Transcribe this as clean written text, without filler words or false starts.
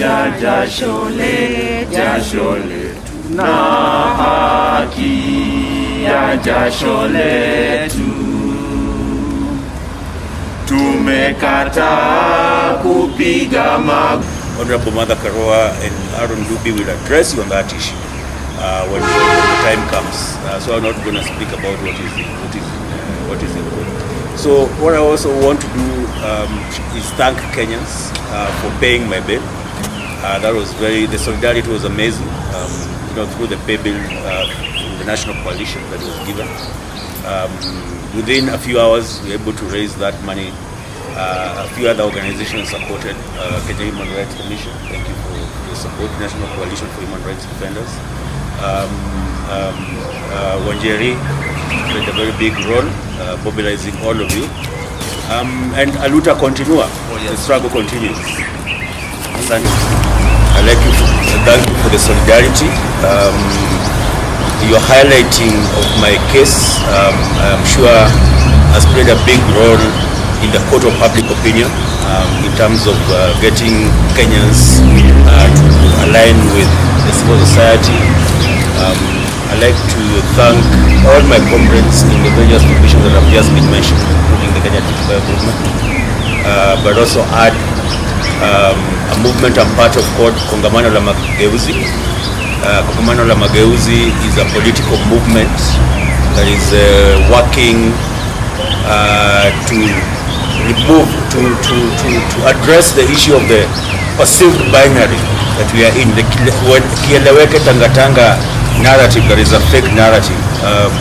ya jasho letu na haki ya jasho letu. Tumekataa kupiga magoti. Honorable Martha Karua and Aaron Dubi will address you on that issue when the time comes. So I'm not going to speak about what is involved. So what I also want to do is thank Kenyans for paying my bill. The solidarity was amazing. Through the pay bill, the national coalition that was given. Within a few hours, we were able to raise that money. A few other organizations supported Kenya Human Rights Commission. Thank you for your support. National Coalition for Human Rights Defenders. Wanjeri played a very big role, mobilizing all of you. And Aluta continua. The struggle continues. I'd like to thank you for the solidarity. Your highlighting of my case, I'm sure, has played a big role in the court of public opinion in terms of getting Kenyans to align with the civil society. I'd like to thank all my comrades in the various provisions that have just been mentioned, including the Kenya 25 movement, but also add a movement I'm part of called Kongamano la Mageuzi. Kongamano la Mageuzi is a political movement that is working to address the issue of the perceived binary that we are in. The Kieleweke Tangatanga narrative, that is a fake narrative.